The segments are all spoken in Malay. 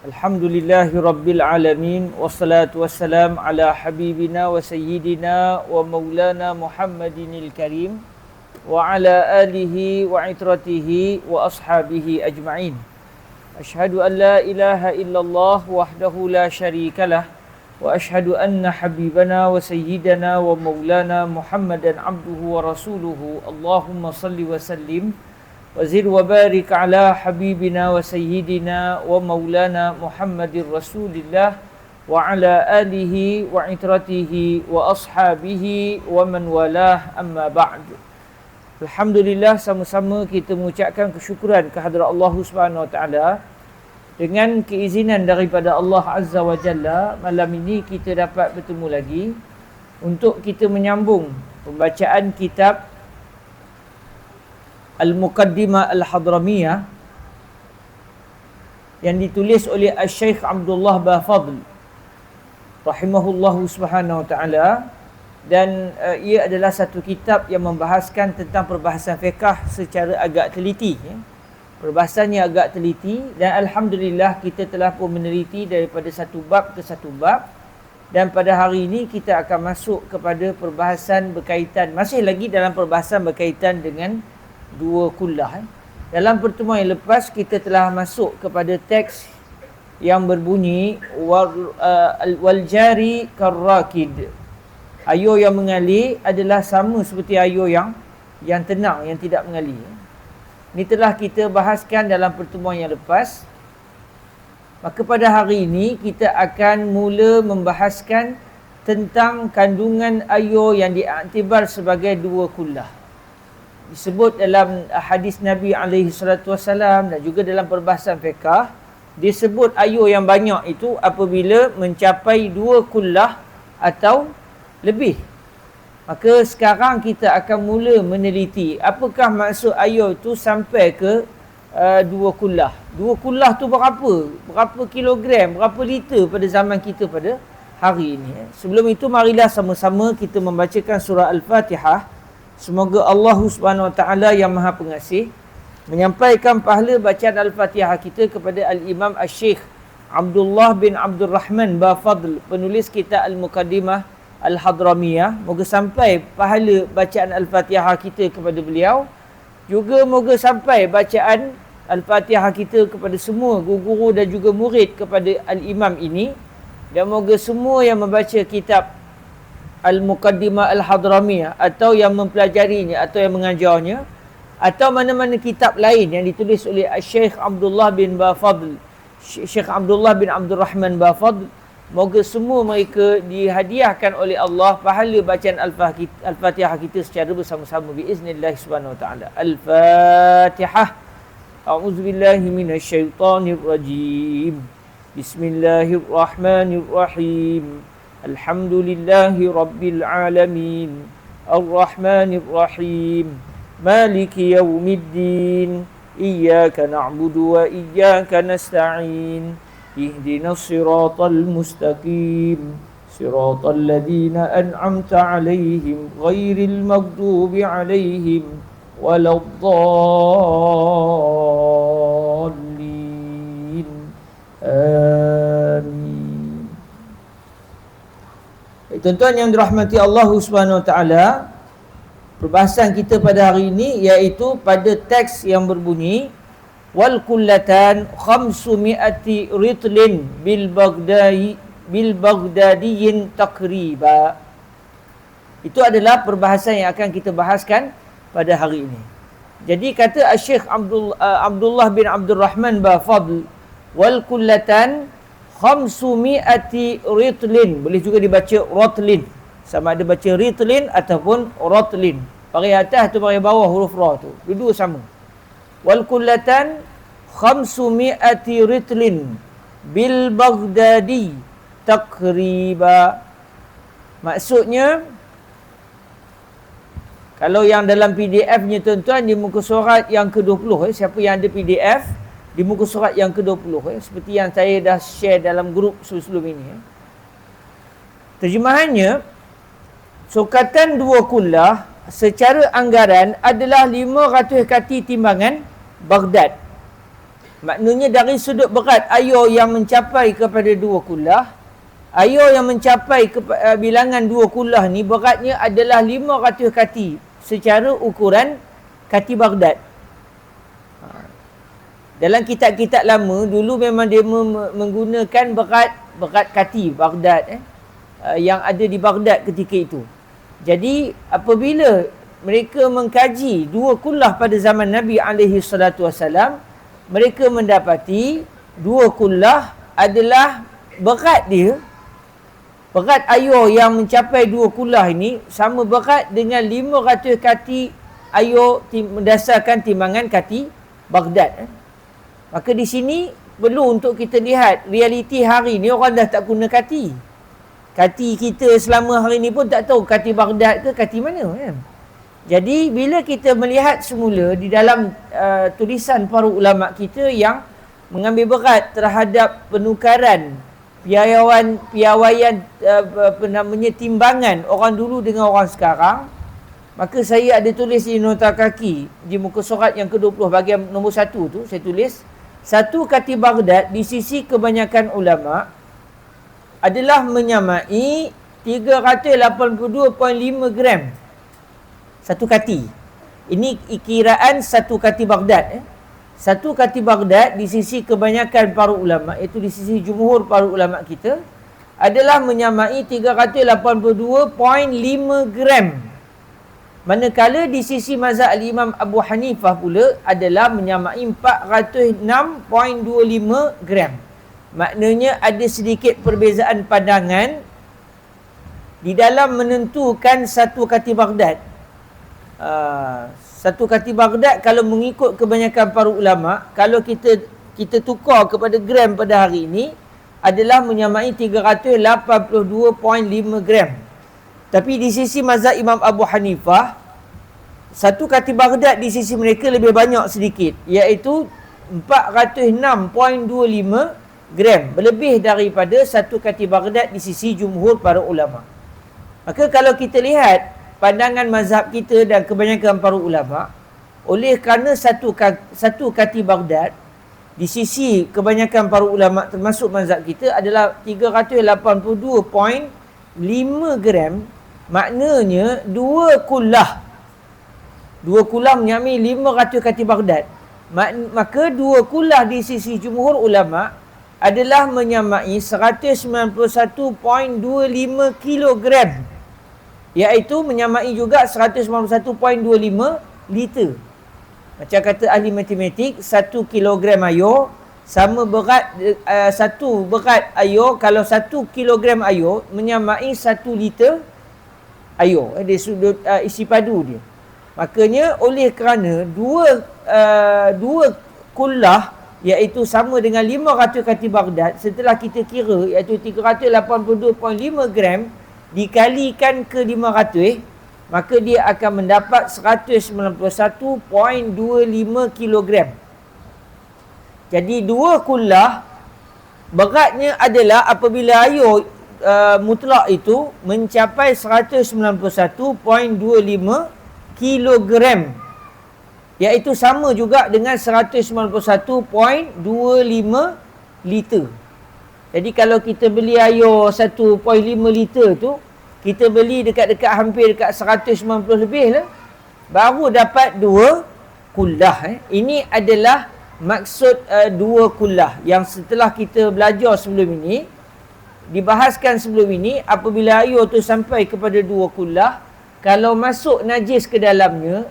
Alhamdulillahi Rabbil Alamin. Wassalatu wassalam ala habibina wa sayyidina wa maulana Muhammadinil Karim wa ala alihi wa itratihi wa ashabihi ajma'in. Ashhadu an la ilaha illallah wahdahu la syarikalah wa ashhadu anna habibana wa sayyidana wa maulana Muhammadan abduhu wa rasuluhu. Allahumma salli wa sallim wazid wa barik ala habibina wa sayyidina wa maulana Muhammadir Rasulillah wa ala alihi wa itratihi wa ashabihi wa man walah, amma ba'd. Alhamdulillah, sama-sama kita mengucapkan kesyukuran kehadrat Allah Subhanahu wa taala. Dengan keizinan daripada Allah Azza wa Jalla, malam ini kita dapat bertemu lagi untuk kita menyambung pembacaan kitab Al-Muqaddimah Al-Hadramiyah yang ditulis oleh Al-Syeikh Abdullah Bafadl rahimahullahu subhanahu wa ta'ala, dan ia adalah satu kitab yang membahaskan tentang perbahasan fiqh secara agak teliti, ya. Perbahasannya agak teliti, dan Alhamdulillah kita telah pun meneliti daripada satu bab ke satu bab, dan pada hari ini kita akan masuk kepada perbahasan berkaitan, masih lagi dalam perbahasan berkaitan dengan dua kullah. Dalam pertemuan yang lepas kita telah masuk kepada teks yang berbunyi wal jari karrakid. Ayur yang mengalir adalah sama seperti ayur yang tenang, yang tidak mengalir. Ini telah kita bahaskan dalam pertemuan yang lepas. Maka pada hari ini kita akan mula membahaskan tentang kandungan ayur yang diiktibar sebagai dua kullah. Disebut dalam hadis Nabi SAW dan juga dalam perbahasan fiqh, disebut ayur yang banyak itu apabila mencapai dua kullah atau lebih. Maka sekarang kita akan mula meneliti apakah maksud ayur itu sampai ke dua kullah. Dua kullah tu berapa kilogram, berapa liter pada zaman kita pada hari ini. Sebelum itu marilah sama-sama kita membacakan surah Al-Fatihah. Semoga Allah Subhanahu wa taala yang Maha Pengasih menyampaikan pahala bacaan Al-Fatihah kita kepada Al-Imam Al-Syeikh Abdullah bin Abdul Rahman Bafadl, penulis kitab Al-Muqaddimah Al-Hadramiyah. Moga sampai pahala bacaan Al-Fatihah kita kepada beliau. Juga moga sampai bacaan Al-Fatihah kita kepada semua guru-guru dan juga murid kepada Al-Imam ini. Dan moga semua yang membaca kitab Al-Muqaddimah Al-Hadramiyah atau yang mempelajarinya atau yang mengajarnya atau mana-mana kitab lain yang ditulis oleh Syekh Abdullah bin Bafadl, Syekh Abdullah bin Abdul Rahman Bafadl, moga semua mereka dihadiahkan oleh Allah pahala bacaan Al-Fatihah kita secara bersama-sama biiznillah subhanahu wa ta'ala. Al-Fatihah. A'udzubillahi minasyaitonirrajim. Bismillahirrahmanirrahim. Alhamdulillahi Rabbil Alamin. Ar-Rahmanir Rahim. Maliki Yawmiddin. Iyyaka na'budu wa iyyaka nasta'in. Ihdinas siratal mustaqim. Siratal ladzina an'amta 'alaihim ghairil maghdubi 'alaihim waladdallin. Amin. Tuan-tuan yang dirahmati Allah Subhanahu wa taala, perbahasan kita pada hari ini iaitu pada teks yang berbunyi wal kullatan 500 ritlin bil baghdadiyin takriba. Itu adalah perbahasan yang akan kita bahaskan pada hari ini. Jadi kata Syekh Abdullah bin Abdul Rahman Bafadl, wal kullatan 500 ritlin, boleh juga dibaca rotlin, sama ada baca ritlin ataupun rotlin. Baris atas atau baris bawah huruf ra tu, dua sama. Wal kullatan 500 ritlin bil baghdadi takriba. Maksudnya, kalau yang dalam PDF-nya tuan-tuan di muka surat yang ke-20, siapa yang ada PDF di muka surat yang ke-20, seperti yang saya dah share dalam grup sebelum ini. Terjemahannya, sukatan dua kullah secara anggaran adalah 500 kati timbangan Baghdad. Maknanya dari sudut berat air yang mencapai kepada 2 kullah, air yang mencapai bilangan 2 kullah ni beratnya adalah 500 kati secara ukuran kati Baghdad. Dalam kitab-kitab lama dulu memang dia menggunakan berat kati Baghdad yang ada di Baghdad ketika itu. Jadi apabila mereka mengkaji 2 kullah pada zaman Nabi SAW, mereka mendapati 2 kullah adalah berat dia, berat air yang mencapai 2 kullah ini sama berat dengan 500 kati air berdasarkan timbangan kati Baghdad. Maka di sini perlu untuk kita lihat realiti hari ni orang dah tak guna kati. Kati kita selama hari ni pun tak tahu kati Baghdad ke kati mana kan. Jadi bila kita melihat semula di dalam tulisan para ulama kita yang mengambil berat terhadap penukaran piawaian timbangan orang dulu dengan orang sekarang, maka saya ada tulis di nota kaki di muka surat yang ke-20 bahagian nombor 1 tu saya tulis, satu kati Baghdad di sisi kebanyakan ulama adalah menyamai 382.5 gram satu kati. Ini kiraan satu kati Baghdad. Satu kati Baghdad di sisi kebanyakan para ulama, iaitu di sisi jumhur para ulama kita, adalah menyamai 382.5 gram. Manakala di sisi mazhab Imam Abu Hanifah pula adalah menyamai 406.25 gram. Maknanya ada sedikit perbezaan pandangan di dalam menentukan satu kati Baghdad. Satu kati Baghdad kalau mengikut kebanyakan para ulama, kalau kita tukar kepada gram pada hari ini adalah menyamai 382.5 gram. Tapi di sisi mazhab Imam Abu Hanifah, satu kati Baghdad di sisi mereka lebih banyak sedikit, iaitu 406.25 gram, berlebih daripada satu kati Baghdad di sisi jumhur para ulama. Maka kalau kita lihat pandangan mazhab kita dan kebanyakan para ulama, oleh kerana satu kati Baghdad di sisi kebanyakan para ulama termasuk mazhab kita adalah 382.5 gram, maknanya dua kullah menyamai 500 kati Baghdad. Maka dua kullah di sisi jumhur ulama adalah menyamai 191.25 kilogram, iaitu menyamai juga 191.25 liter. Macam kata ahli matematik, 1 kilogram air sama berat satu berat air, kalau 1 kilogram air menyamai 1 liter air dari sudut isi padu dia. Makanya oleh kerana dua kullah iaitu sama dengan 500 kati Baghdad, setelah kita kira iaitu 382.5 gram dikalikan ke 500, maka dia akan mendapat 191.25 kilogram. Jadi dua kullah beratnya adalah apabila air mutlak itu mencapai 191.25 kilogram, iaitu sama juga dengan 191.25 liter. Jadi kalau kita beli air 1.5 liter tu, kita beli dekat hampir dekat 190 lebih lah, baru dapat dua kullah. Ini adalah maksud dua kullah yang setelah kita belajar sebelum ini, dibahaskan sebelum ini. Apabila air tu sampai kepada dua kullah, kalau masuk najis ke dalamnya,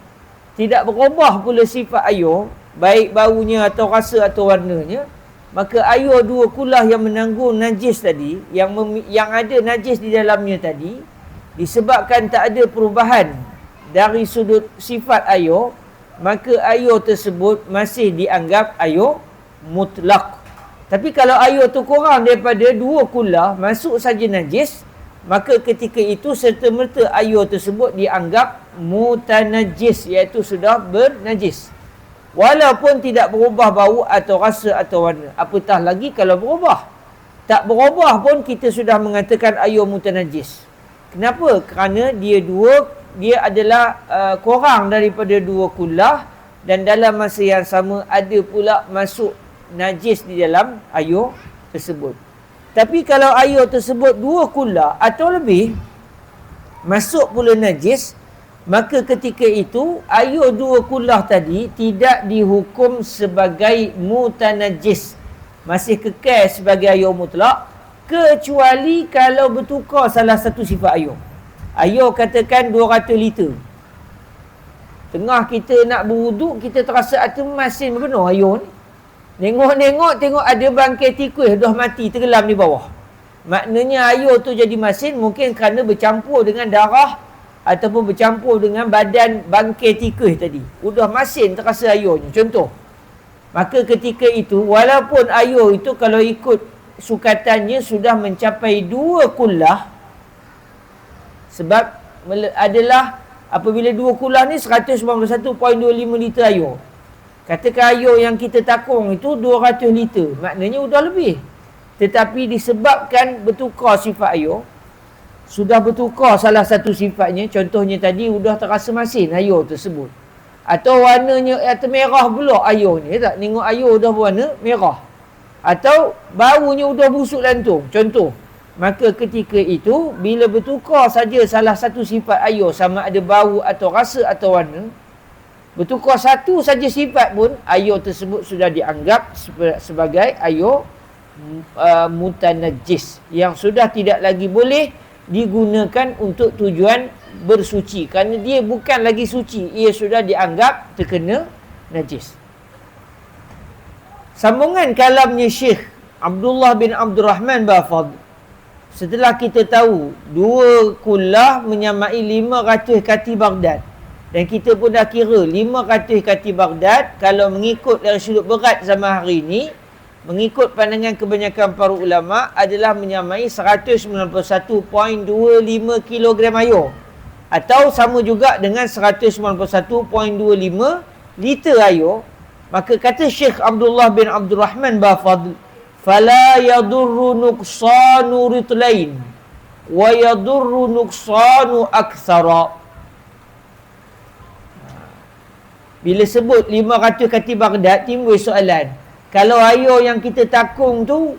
tidak berubah pula sifat air, baik baunya atau rasa atau warnanya, maka air dua kullah yang menanggung najis tadi, yang ada najis di dalamnya tadi, disebabkan tak ada perubahan dari sudut sifat air, maka air tersebut masih dianggap air mutlak. Tapi kalau air tu kurang daripada dua kullah, masuk saja najis, maka ketika itu serta-merta air tersebut dianggap mutanajis, iaitu sudah bernajis. Walaupun tidak berubah bau atau rasa atau warna. Apatah lagi kalau berubah. Tak berubah pun kita sudah mengatakan air mutanajis. Kenapa? Kerana dia adalah kurang daripada dua kullah, dan dalam masa yang sama ada pula masuk najis di dalam air tersebut. Tapi kalau air tersebut 2 kula atau lebih masuk pula najis, maka ketika itu air 2 kula tadi tidak dihukum sebagai mutanajis, masih kekal sebagai air mutlak, kecuali kalau bertukar salah satu sifat air. Air katakan 200 liter. Tengah kita nak berwuduk, kita terasa ada masin benar air ni. Tengok ada bangkai tikus dah mati tenggelam di bawah. Maknanya air tu jadi masin mungkin kerana bercampur dengan darah ataupun bercampur dengan badan bangkai tikus tadi. Udah masin terasa airnya. Contoh. Maka ketika itu, walaupun air itu kalau ikut sukatannya sudah mencapai 2 kullah, sebab adalah apabila 2 kullah ni 191.25 liter air. Katakan air yang kita takung itu 200 liter. Maknanya sudah lebih. Tetapi disebabkan bertukar sifat air, sudah bertukar salah satu sifatnya, contohnya tadi sudah terasa masin air tersebut. Atau warnanya atau merah pula air ni. Tak? Tengok air sudah berwarna merah. Atau baunya sudah busuk lantung. Contoh. Maka ketika itu, bila bertukar saja salah satu sifat air, sama ada bau atau rasa atau warna, bertukar satu saja sifat pun, air tersebut sudah dianggap sebagai air mutanajis, yang sudah tidak lagi boleh digunakan untuk tujuan bersuci, kerana dia bukan lagi suci, ia sudah dianggap terkena najis. Sambungan kalamnya Syekh Abdullah bin Abdul Rahman Bafad, setelah kita tahu 2 kullah menyamai 500 kati Baghdad, dan kita pun dah kira 500 kati Baghdad, kalau mengikut dari sudut berat zaman hari ini, mengikut pandangan kebanyakan para ulama, adalah menyamai 191.25 kilogram air, atau sama juga dengan 191.25 liter air. Maka kata Syekh Abdullah bin Abdul Rahman Bafad, fala yadurru nuqsanu ritlain wa yadurru nuqsanu aktsara. Bila sebut 500 kati Baghdad, timbul soalan. Kalau air yang kita takung tu,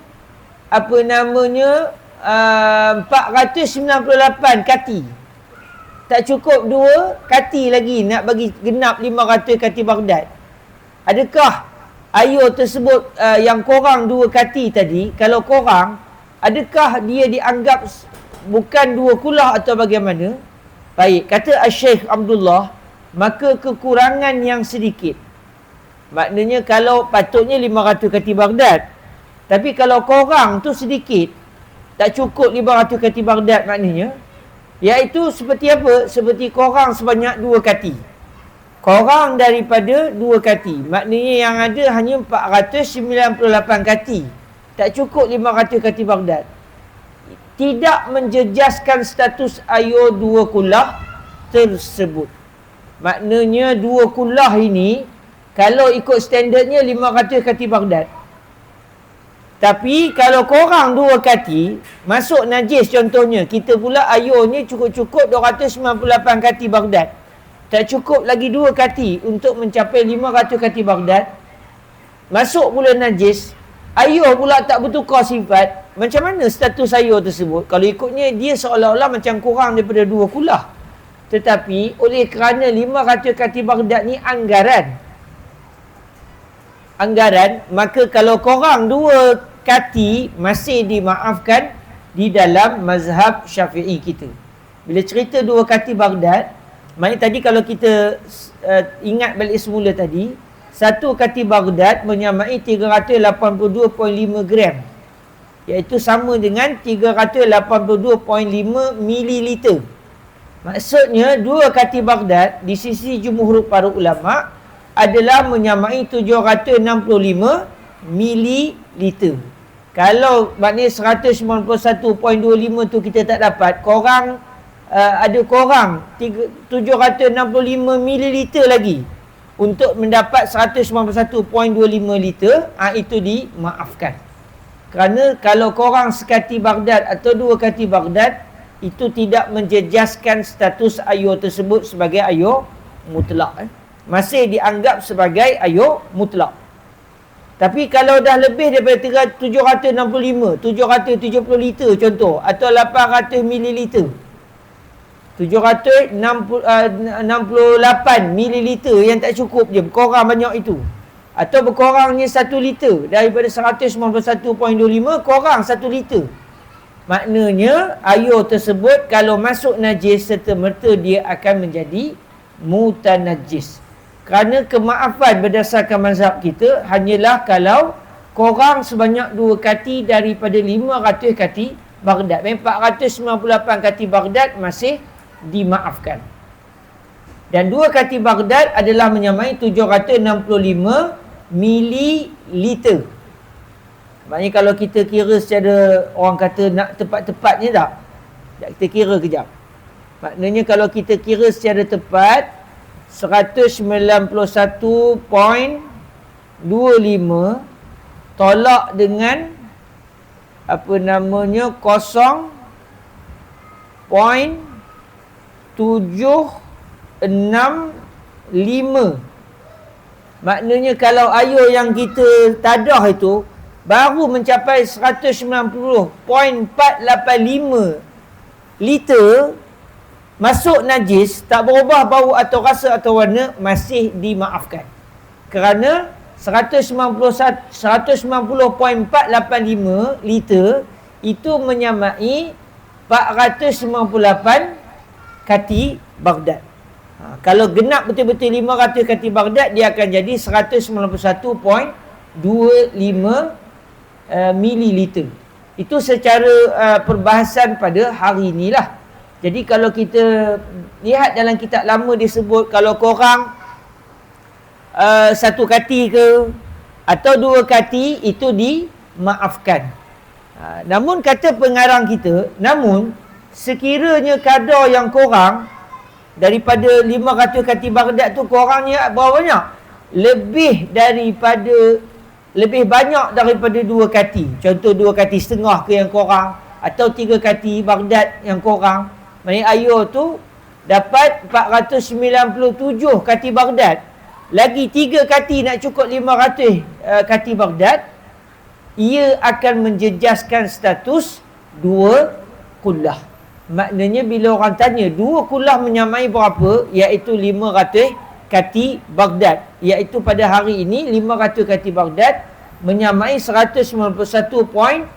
apa namanya, 498 kati. Tak cukup 2 kati lagi nak bagi genap 500 kati Baghdad. Adakah air tersebut yang korang 2 kati tadi, kalau korang, adakah dia dianggap bukan 2 kulah atau bagaimana? Baik, kata Syekh Abdullah, maka kekurangan yang sedikit. Maknanya kalau patutnya 500 kati Baghdad, tapi kalau korang tu sedikit, tak cukup 500 kati Baghdad maknanya, iaitu seperti apa? Seperti korang sebanyak 2 kati. Korang daripada 2 kati. Maknanya yang ada hanya 498 kati. Tak cukup 500 kati Baghdad. Tidak menjejaskan status air 2 kullah tersebut. Maknanya 2 kullah ini, kalau ikut standardnya 500 kati Baghdad. Tapi kalau korang 2 kati, masuk najis contohnya. Kita pula airnya cukup-cukup 298 kati Baghdad. Tak cukup lagi 2 kati untuk mencapai 500 kati Baghdad. Masuk pula najis. Air pula tak bertukar sifat. Macam mana status air tersebut? Kalau ikutnya, dia seolah-olah macam kurang daripada 2 kulah. Tetapi oleh kerana 500 kati Baghdad ni anggaran, maka kalau korang 2 kati masih dimaafkan di dalam mazhab Syafi'i kita. Bila cerita 2 kati Baghdad, maknanya tadi kalau kita ingat balik semula tadi, 1 kati Baghdad menyamai 382.5 gram, iaitu sama dengan 382.5 mililiter. Maksudnya 2 kati Baghdad di sisi jumhur para ulama adalah menyamai 765 mililiter. Kalau maknanya 191.25 tu kita tak dapat, korang ada korang 765 mililiter lagi untuk mendapat 191.25 liter, itu dimaafkan. Kerana kalau korang sekati Baghdad atau 2 kati Baghdad, itu tidak menjejaskan status air tersebut sebagai air mutlak. Masih dianggap sebagai air mutlak. Tapi kalau dah lebih daripada 765, 770 liter contoh, atau 800 mililiter, 768 mililiter yang tak cukup je, berkorang banyak itu. Atau berkorangnya 1 liter, daripada 191.25 korang 1 liter. Maknanya air tersebut kalau masuk najis serta-merta dia akan menjadi mutanajjis. Kerana kemaafan berdasarkan mazhab kita hanyalah kalau korang sebanyak 2 kati daripada 500 kati Baghdad. 498 kati Baghdad masih dimaafkan. Dan 2 kati Baghdad adalah menyamai 765 mililiter. Maknanya kalau kita kira secara, orang kata nak tepat-tepatnya tak? Kita kira kejap. Maknanya kalau kita kira secara tepat, 191.25 tolak dengan apa namanya 0.765. Maknanya kalau air yang kita tadah itu baru mencapai 190.485 liter, masuk najis, tak berubah bau atau rasa atau warna, masih dimaafkan. Kerana 190.485 liter itu menyamai 498 kati Baghdad. Kalau genap betul-betul 500 kati Baghdad, dia akan jadi 191.25 mililiter. Itu secara perbahasan pada hari inilah. Jadi kalau kita lihat dalam kitab lama disebut kalau korang 1 kati ke atau 2 kati, itu dimaafkan. Namun kata pengarang kita, namun sekiranya kadar yang korang daripada 500 kati Baghdad tu korangnya berapa banyak? Lebih banyak daripada 2 kati. Contoh 2 kati setengah ke yang korang, atau 3 kati Baghdad yang korang. Maksudnya air tu dapat 497 kati Baghdad. Lagi 3 kati nak cukup 500 kati Baghdad. Ia akan menjejaskan status 2 kullah. Maknanya bila orang tanya 2 kullah menyamai berapa, iaitu 500 kati Baghdad. Iaitu pada hari ini 500 kati Baghdad menyamai 191.25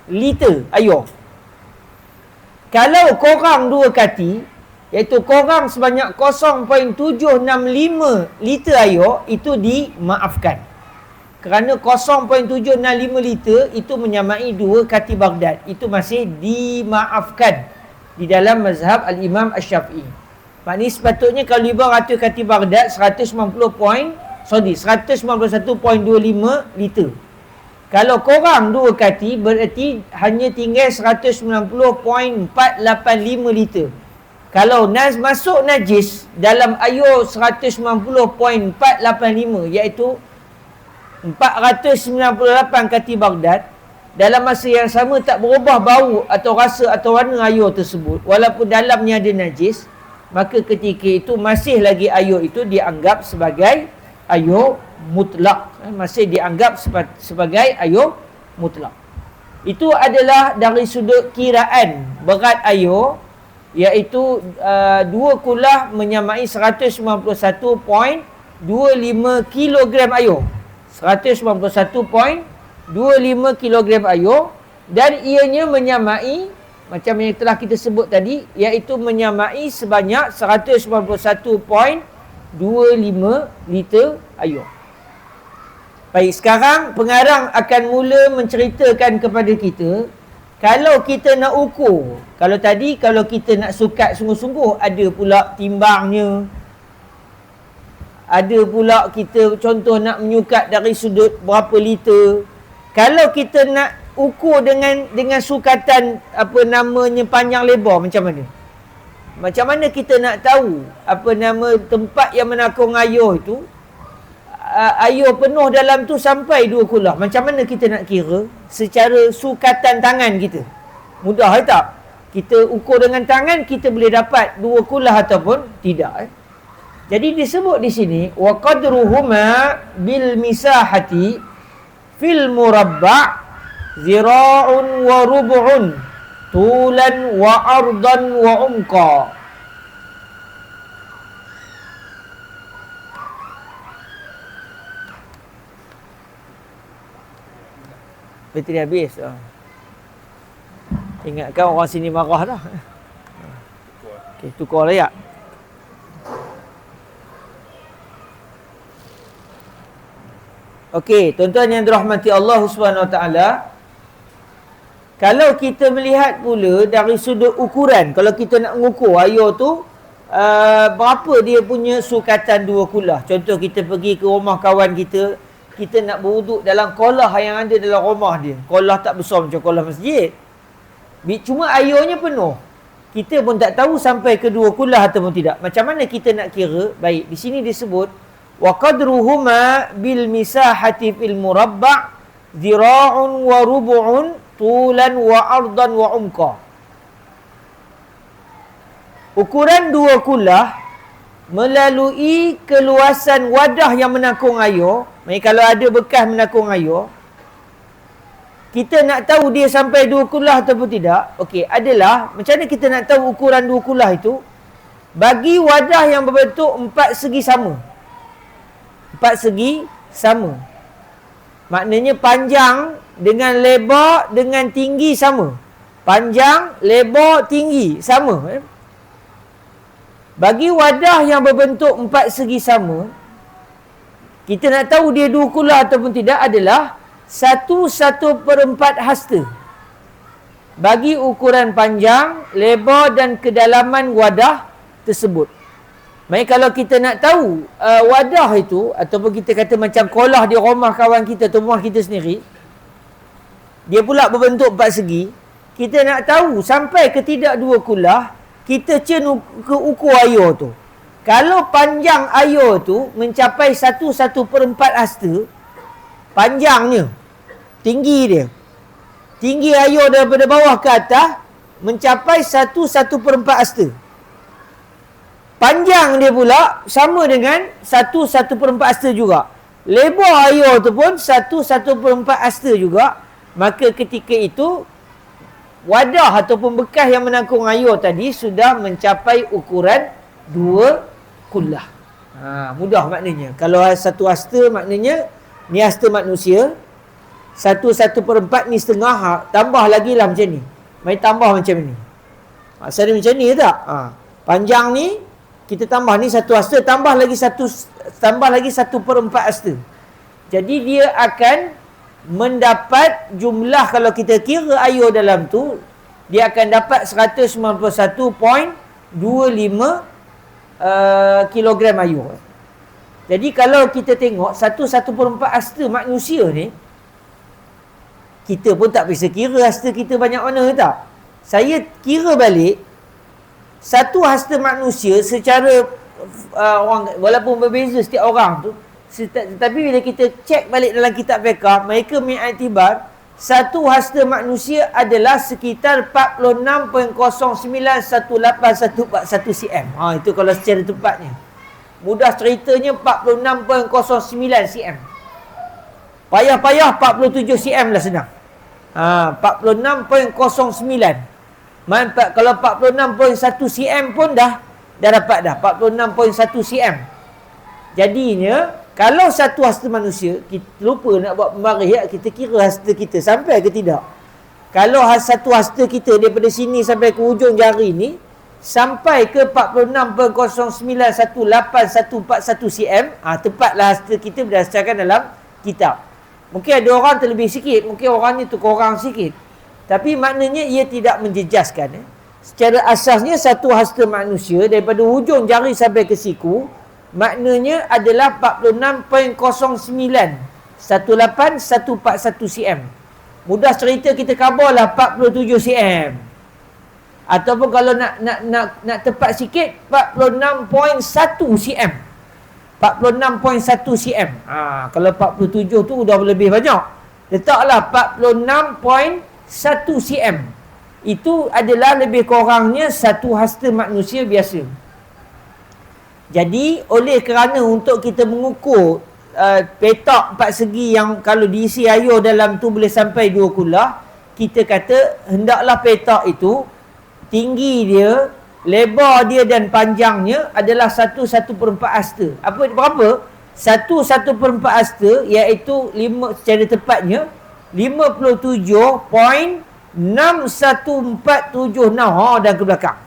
liter air. Kalau korang 2 kati, iaitu korang sebanyak 0.765 liter air, itu dimaafkan. Kerana 0.765 liter itu menyamai 2 kati Baghdad. Itu masih dimaafkan di dalam mazhab Al-Imam Asy-Syafi'i. Maknanya sepatutnya kalau 500 kati Baghdad 191.25 liter. Kalau korang 2 kati, berarti hanya tinggal 190.485 liter. Kalau masuk najis dalam air 190.485, iaitu 498 kati Baghdad, dalam masa yang sama tak berubah bau atau rasa atau warna air tersebut, walaupun dalamnya ada najis, maka ketika itu masih lagi air itu dianggap sebagai air mutlak. Masih dianggap sebagai air mutlak. Itu adalah dari sudut kiraan berat air, iaitu 2 kullah menyamai 191.25 kilogram air. 191.25 kilogram air, dan ianya menyamai macam yang telah kita sebut tadi, iaitu menyamai sebanyak 191.25 liter air. Baik, sekarang pengarang akan mula menceritakan kepada kita, kalau kita nak ukur, kalau tadi kalau kita nak sukat sungguh-sungguh, ada pula timbangnya, ada pula kita contoh nak menyukat dari sudut berapa liter. Kalau kita nak ukur dengan sukatan apa namanya panjang lebar, macam mana? Macam mana kita nak tahu apa nama tempat yang menakung air itu, air penuh dalam tu sampai 2 kullah? Macam mana kita nak kira secara sukatan tangan kita? Mudah tak? Kita ukur dengan tangan, kita boleh dapat 2 kullah ataupun tidak. Jadi disebut di sini wa qadruhuma bil misahati fil murabba' zira'un wa rub'un tulan wa ardan wa umqa. Bateri habis. Ingatkan orang sini marah dah. Okey, tukar layak. Okey, tuan-tuan yang dirahmati Allah Subhanahu Wa Taala, kalau kita melihat pula dari sudut ukuran, kalau kita nak mengukur air tu berapa dia punya sukatan 2 kulah. Contoh kita pergi ke rumah kawan kita, kita nak berwuduk dalam kolah yang ada dalam rumah dia. Kolah tak besar macam kolah masjid. Cuma airnya penuh. Kita pun tak tahu sampai ke 2 kulah ataupun tidak. Macam mana kita nak kira? Baik, di sini disebut wa qadruhuma bil misahati fil murabba' zira'un wa rub'un tulan wa ardan wa umqa. Ukuran 2 kulah melalui keluasan wadah yang menakung air. Maksudnya kalau ada bekas menakung air, kita nak tahu dia sampai 2 kulah ataupun tidak. Okey, adalah macam mana kita nak tahu ukuran 2 kulah itu? Bagi wadah yang berbentuk 4 segi sama. 4 segi sama. Maknanya panjang dengan lebar dengan tinggi sama. Panjang, lebar, tinggi sama. Bagi wadah yang berbentuk 4 segi sama, kita nak tahu dia 2 kulah ataupun tidak adalah 1/1/4 hasta. Bagi ukuran panjang, lebar dan kedalaman wadah tersebut. Maksudnya kalau kita nak tahu wadah itu, ataupun kita kata macam kolah di rumah kawan kita atau rumah kita sendiri, dia pula berbentuk 4 segi, kita nak tahu sampai ke tidak 2 kulah, kita ke ukur air tu. Kalau panjang air tu mencapai 1/1/4 hasta, panjangnya, tinggi dia, tinggi air daripada bawah ke atas mencapai 1/1/4 hasta. Panjang dia pula sama dengan 1/1/4 hasta juga. Lebar air tu pun 1/1/4 hasta juga. Maka ketika itu wadah ataupun bekas yang menakung air tadi sudah mencapai ukuran 2 kulah. Mudah maknanya. Kalau 1 hasta maknanya ni hasta manusia, 1/1/4 ni setengah, tambah lagi lah macam ni. Mari tambah macam ni. Maksudnya macam ni tak? Panjang ni kita tambah ni 1 hasta, tambah lagi 1/4 hasta. Jadi dia akan mendapat jumlah, kalau kita kira air dalam tu, dia akan dapat 191.25 kilogram air. Jadi kalau kita tengok 1/1/4 hasta manusia ni, kita pun tak bisa kira hasta kita banyak mana tak. Saya kira balik 1 hasta manusia secara orang, walaupun berbeza setiap orang tu, tetapi bila kita cek balik dalam kitab fiqh, mereka mengiktibar 1 hasta manusia adalah sekitar 46.09184141 cm. Itu kalau secara tepatnya. Mudah ceritanya 46.09 cm. Payah-payah 47 cm lah senang. 46.09. Kalau 46.1 cm pun dah dapat dah. 46.1 cm. Jadinya, kalau 1 hasta manusia, kita lupa nak buat pembaris, kita kira hasta kita sampai ke tidak. Kalau 1 hasta kita daripada sini sampai ke hujung jari ni, sampai ke 46.09184141 cm, tepatlah hasta kita berdasarkan dalam kitab. Mungkin ada orang terlebih sikit, mungkin orang ni tu kurang sikit. Tapi maknanya ia tidak menjejaskan. Secara asasnya 1 hasta manusia daripada hujung jari sampai ke siku, maknanya adalah 46.09184141 cm. Mudah cerita kita kabarlah 47 cm. Ataupun kalau nak tepat sikit 46.1 cm. 46.1 cm. Kalau 47 tu dah lebih banyak. Letaklah 46.1 cm. Itu adalah lebih kurangnya 1 hasta manusia biasa. Jadi oleh kerana untuk kita mengukur petak 4 segi yang kalau diisi air dalam tu boleh sampai 2 kulah, kita kata hendaklah petak itu tinggi dia, lebar dia dan panjangnya adalah 1/1/4 hasta. Berapa? 1/1/4 hasta, iaitu secara tepatnya 57.61476. Dan ke belakang.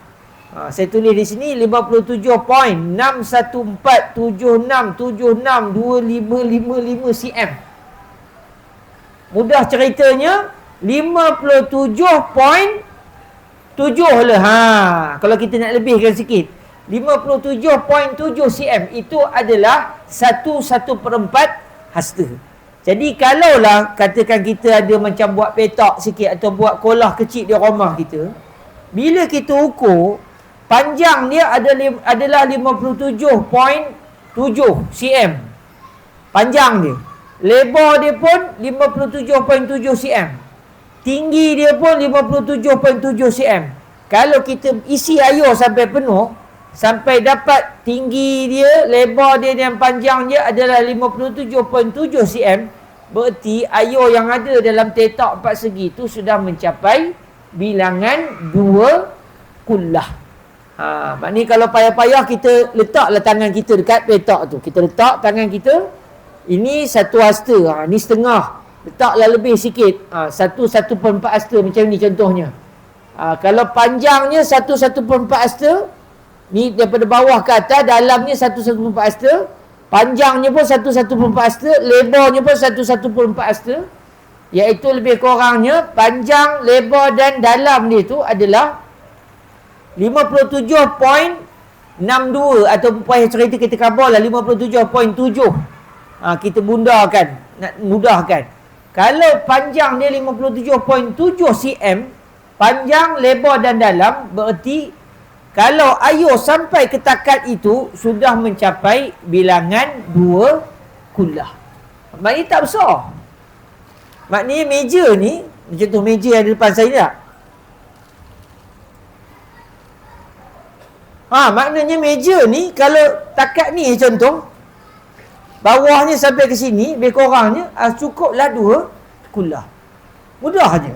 Saya tulis di sini 57.61476762555 cm. Mudah ceritanya 57.7 lah. Kalau kita nak lebihkan sikit, 57.7 cm itu adalah 1/1/4 hasta. Jadi kalaulah katakan kita ada macam buat petak sikit atau buat kolah kecil di rumah kita, bila kita ukur, panjang dia adalah 57.7 cm. Panjang dia. Lebar dia pun 57.7 cm. Tinggi dia pun 57.7 cm. Kalau kita isi air sampai penuh, sampai dapat tinggi dia, lebar dia dan panjang dia adalah 57.7 cm, berarti air yang ada dalam tetak 4 segi itu sudah mencapai bilangan 2 kullah. Maknanya kalau payah-payah kita letaklah tangan kita dekat petak tu. Kita letak tangan kita, ini 1 hasta, ni setengah. Letaklah lebih sikit, 1/1/4 hasta macam ni contohnya. Kalau panjangnya 1/1/4 hasta, ni daripada bawah ke atas, dalamnya 1/1/4 hasta, panjangnya pun 1/1/4 hasta, lebarnya pun 1/1/4 hasta, iaitu lebih kurangnya panjang, lebar dan dalam dia tu adalah 57.62 atau payah cerita kita kabarlah 57.7. Kita bundarkan, nak mudahkan. Kalau panjang dia 57.7 cm, panjang, lebar dan dalam, berarti kalau air sampai ke takat itu sudah mencapai bilangan 2 kullah. Maknanya tak besar. Maknanya meja ni, contoh meja yang ada depan saya ni tak? Maknanya meja ni kalau takat ni contoh, bawahnya sampai ke sini, lebih kurangnya cukuplah 2 kullah. Mudah je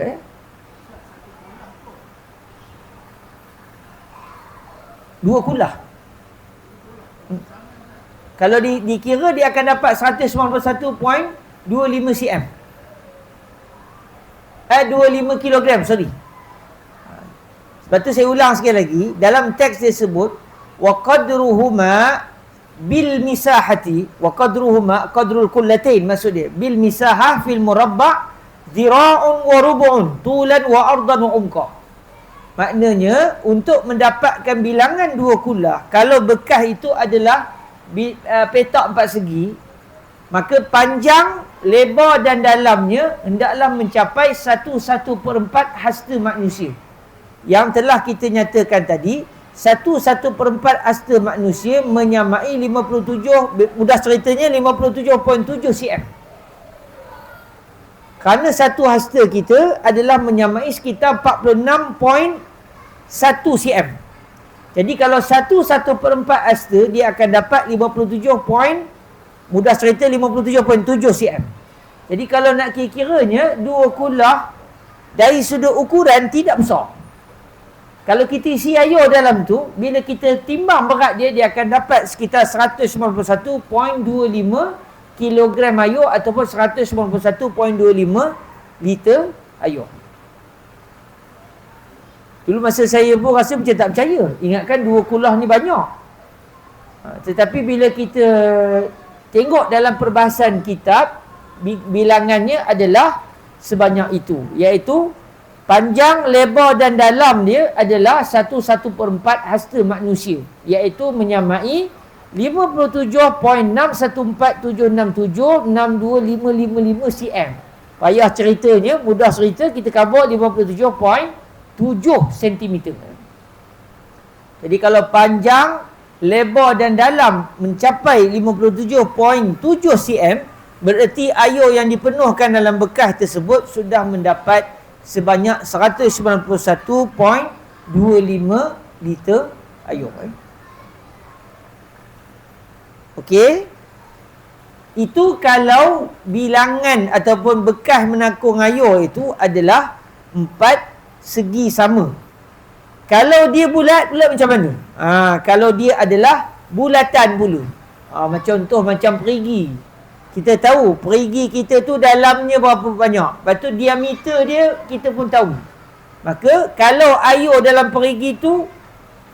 2 kullah. Kalau dikira dia akan dapat 191.25 cm. 25 kilogram, sorry. Sebab tu saya ulang sekali lagi, dalam teks dia sebut wa qadruhuma bil misahati, wa qadruhuma qadrul kullatain, maksud dia bil misahah fil murabba' dhira'un wa rubu'un tulan wa ardan wa umqa. Maknanya untuk mendapatkan bilangan 2 kullah, kalau bekas itu adalah petak 4 segi, maka panjang, lebar dan dalamnya hendaklah mencapai 1/1/4 hasta manusia. Yang telah kita nyatakan tadi, 1/1/4 hasta manusia menyamai 57, mudah ceritanya 57.7 cm. Kerana satu hasta kita adalah menyamai sekitar 46.1 cm. Jadi kalau 1/1/4 hasta, dia akan dapat 57. Mudah cerita 57.7 cm. Jadi kalau nak kira-kiranya 2 kullah dari sudut ukuran tidak besar. Kalau kita isi air dalam tu, bila kita timbang berat dia, dia akan dapat sekitar 191.25 kilogram air ataupun 191.25 liter air. Dulu masa saya pun rasa macam tak percaya. Ingatkan 2 kullah ni banyak. Tetapi bila kita tengok dalam perbahasan kitab, bilangannya adalah sebanyak itu. Iaitu panjang, lebar dan dalam dia adalah 1/1/4 hasta manusia. Iaitu menyamai 57.61476762555 cm. Payah ceritanya, mudah cerita, kita kabur 57.7 cm. Jadi kalau panjang, lebar dan dalam mencapai 57.7 cm, bererti air yang dipenuhkan dalam bekas tersebut sudah mendapat sebanyak 191.25 liter air. Okey. Itu kalau bilangan ataupun bekas menakung ayur itu adalah 4 segi sama. Kalau dia bulat pula macam mana? Kalau dia adalah bulatan pula. Macam contoh macam perigi. Kita tahu perigi kita tu dalamnya berapa banyak. Lepas tu diameter dia kita pun tahu. Maka kalau ayur dalam perigi tu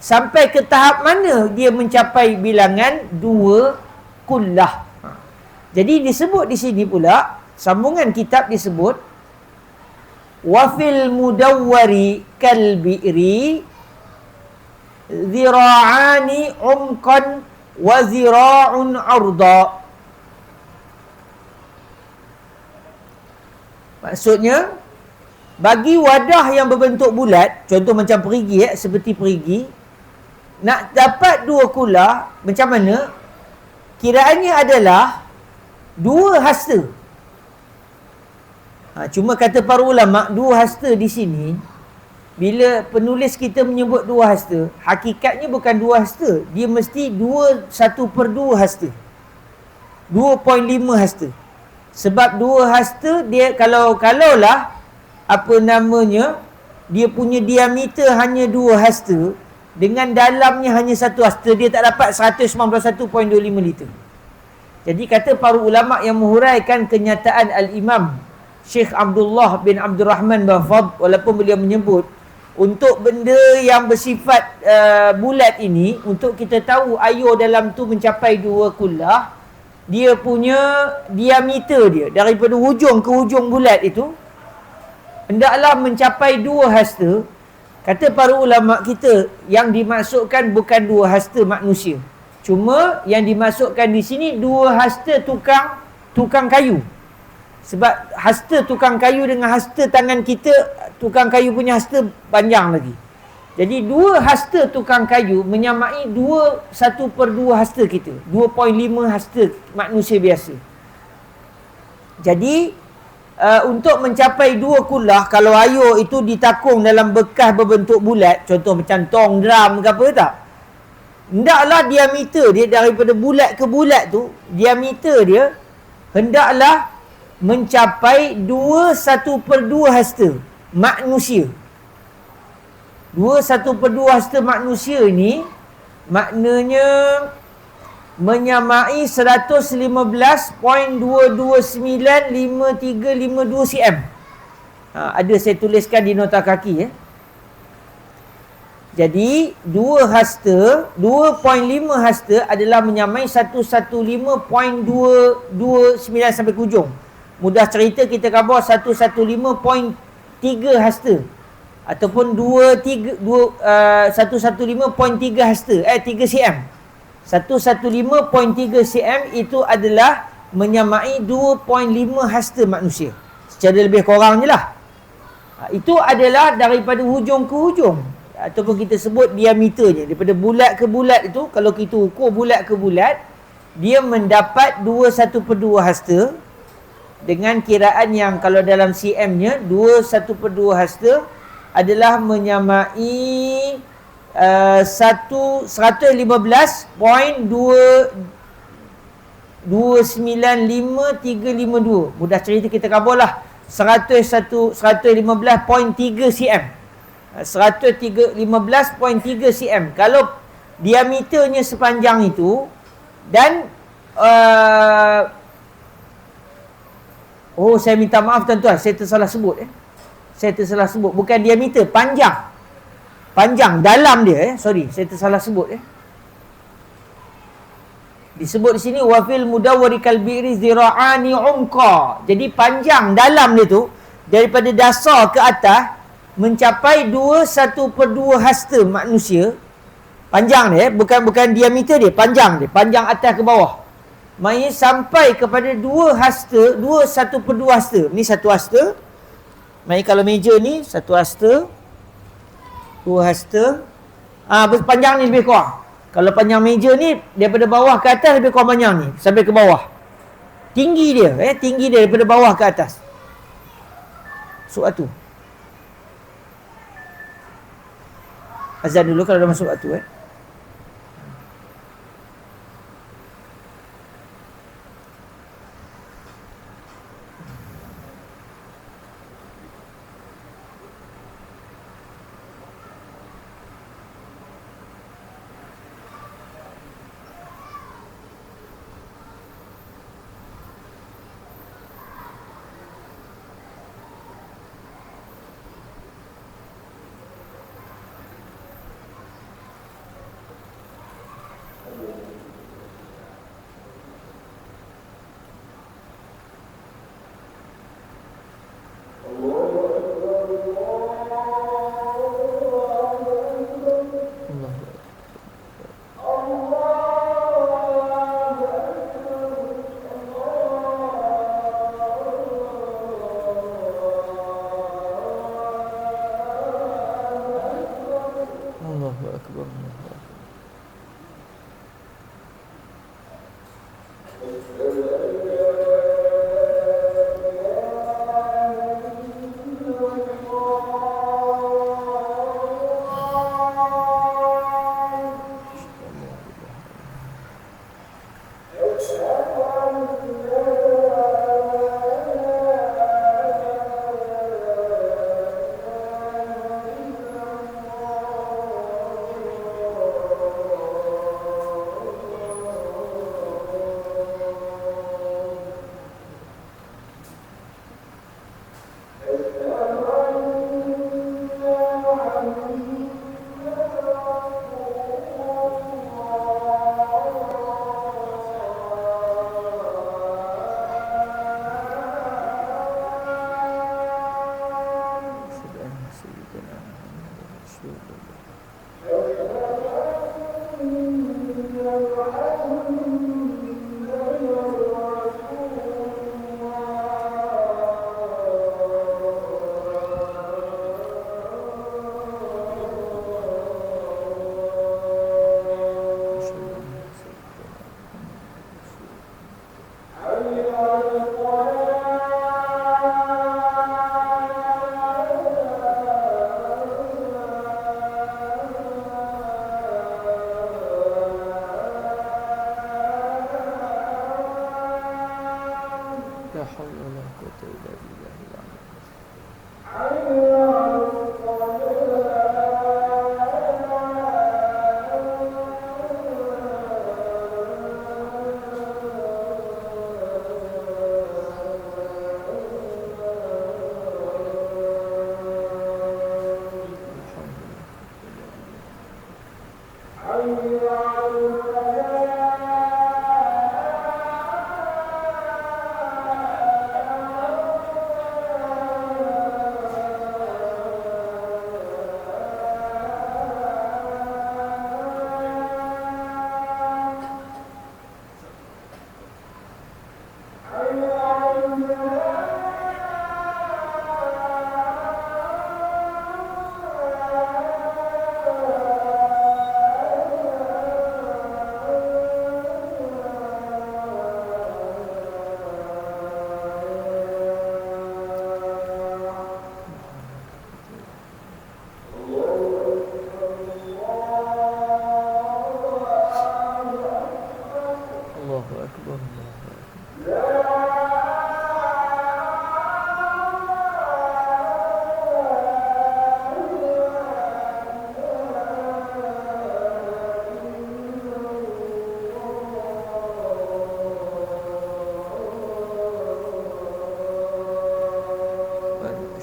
sampai ke tahap mana dia mencapai bilangan 2 kullah. Jadi disebut di sini pula, sambungan kitab disebut wafil mudawwari kal bi'ri zira'ani umqan wa zira'un arda. Maksudnya, bagi wadah yang berbentuk bulat, contoh macam perigi, seperti perigi, nak dapat 2 kullah, macam mana? Kiraannya adalah 2 hasta. Cuma kata para ulama, 2 hasta di sini, bila penulis kita menyebut 2 hasta, hakikatnya bukan 2 hasta. Dia mesti 1/2 hasta. 2.5 hasta. Sebab 2 hasta dia kalaulah apa namanya, dia punya diameter hanya 2 hasta, dengan dalamnya hanya 1 hasta, dia tak dapat 191.25 liter. Jadi kata para ulama yang menghuraikan kenyataan Al-Imam Syekh Abdullah bin Abdul Rahman bin Fadl, walaupun beliau menyebut untuk benda yang bersifat bulat ini, untuk kita tahu ayur dalam tu mencapai 2 kullah, dia punya diameter dia daripada hujung ke hujung bulat itu hendaklah mencapai 2 hasta. Kata para ulama kita, yang dimaksudkan bukan 2 hasta manusia. Cuma yang dimaksudkan di sini 2 hasta tukang kayu. Sebab hasta tukang kayu dengan hasta tangan kita, tukang kayu punya hasta panjang lagi. Jadi 2 hasta tukang kayu menyamai 1/2 hasta kita. 2.5 hasta manusia biasa. Jadi untuk mencapai 2 kullah, kalau ayur itu ditakung dalam bekas berbentuk bulat, contoh macam tong drum ke apa tak, hendaklah diameter dia daripada bulat ke bulat tu, diameter dia hendaklah mencapai 1/2 hasta manusia. 1/2 hasta manusia ni maknanya menyamai 115.2295352 cm. Ada saya tuliskan di nota kaki. Jadi 2 hasta, 2.5 hasta adalah menyamai 115.229 sampai ke hujung. Mudah cerita kita khabar 115.3 hasta ataupun 115.3 hasta 3 cm. 115.3 cm itu adalah menyamai 2.5 hasta manusia. Secara lebih kurang je lah. Itu adalah daripada hujung ke hujung, ataupun kita sebut diameternya. Daripada bulat ke bulat itu, kalau kita ukur bulat ke bulat, dia mendapat 1/2 hasta. Dengan kiraan yang kalau dalam cm-nya, 1/2 hasta adalah menyamai 115.295.352. Mudah cerita kita kabarlah 115.3 cm. 115.3 cm. Kalau diameternya sepanjang itu dan saya minta maaf tuan-tuan, saya tersalah sebut. Saya tersalah sebut, bukan diameter, panjang. Panjang dalam dia, sorry, saya tersalah sebut. Disebut di sini wafil mudawwari kal bi'ri zira'ani umqa. Jadi panjang dalam dia tu daripada dasar ke atas mencapai 1/2 hasta manusia. Panjang dia, bukan diameter dia, panjang dia, panjang atas ke bawah. Maksudnya sampai kepada 2 hasta, 1/2 hasta. Ni 1 hasta. Maksudnya kalau meja ni 1 hasta, 2 hasta. Panjang ni lebih kurang. Kalau panjang meja ni daripada bawah ke atas lebih kurang panjang ni sampai ke bawah. Tinggi dia, tinggi dia daripada bawah ke atas. Soal tu. Azan dulu kalau dah masuk waktu.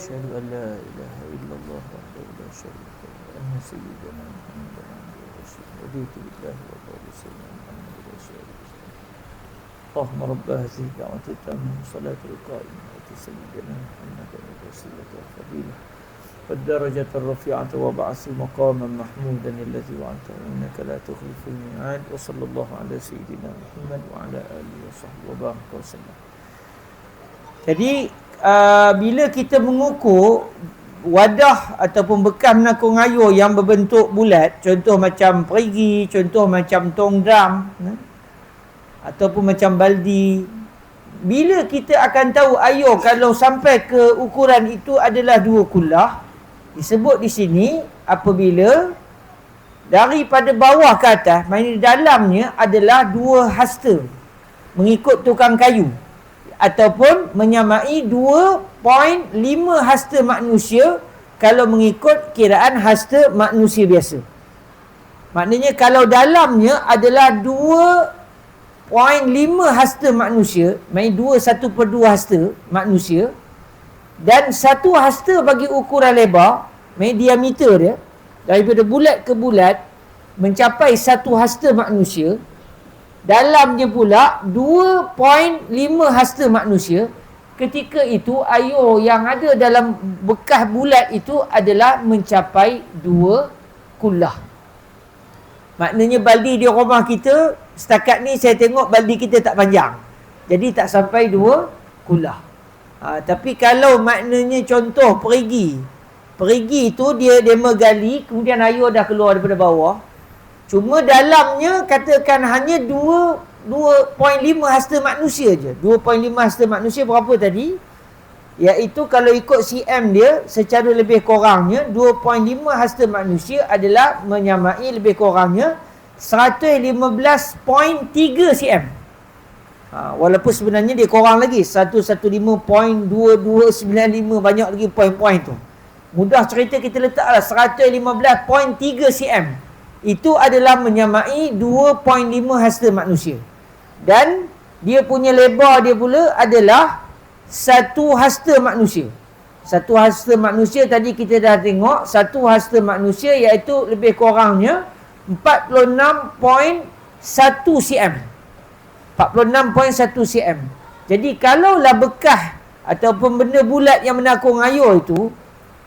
أشهد أن لا إله إلا الله وحده لا شريك له وأن سيدنا محمدا عبده ورسوله رضيت بالله ربا وبسيدنا محمد رسول الله. اللهم رب هذه الدعوة التامة والصلاة القائمة آت سيدنا محمدا الوسيلة والفضيلة والدرجة الرفيعة وبعث مقاما محمودا الذي وعدته إنك لا تخلف الميعاد. وصلى الله على سيدنا محمد وعلى آله وصحبه وبارك وسلم. Jadi bila kita mengukur wadah ataupun bekas menakung ayur yang berbentuk bulat, contoh macam perigi, contoh macam tong drum, ataupun macam baldi, bila kita akan tahu ayur kalau sampai ke ukuran itu adalah 2 kullah? Disebut di sini apabila daripada bawah ke atas, maksudnya dalamnya adalah 2 hasta mengikut tukang kayu, ataupun menyamai 2.5 hasta manusia kalau mengikut kiraan hasta manusia biasa. Maknanya kalau dalamnya adalah 2.5 hasta manusia, maksudnya 1/2 hasta manusia, dan 1 hasta bagi ukuran lebar, maksudnya diameter dia daripada bulat ke bulat mencapai 1 hasta manusia, dalamnya pula 2.5 hasta manusia, ketika itu ayur yang ada dalam bekas bulat itu adalah mencapai 2 kullah. Maknanya baldi di rumah kita setakat ni saya tengok baldi kita tak panjang, jadi tak sampai 2 kullah. Tapi kalau maknanya contoh perigi itu dia menggali, kemudian ayur dah keluar daripada bawah, cuma dalamnya katakan hanya 2.5 hasta manusia je. 2.5 hasta manusia berapa tadi? Iaitu kalau ikut cm dia secara lebih kurangnya 2.5 hasta manusia adalah menyamai lebih kurangnya 115.3 cm. Walaupun sebenarnya dia kurang lagi, 115.2295, banyak lagi poin-poin tu. Mudah cerita kita letaklah 115.3 cm. Itu adalah menyamai 2.5 hasta manusia. Dan dia punya lebar dia pula adalah 1 hasta manusia. 1 hasta manusia tadi kita dah tengok, 1 hasta manusia iaitu lebih kurangnya 46.1 cm. 46.1 cm. Jadi kalaulah bekas ataupun benda bulat yang menakung ayur itu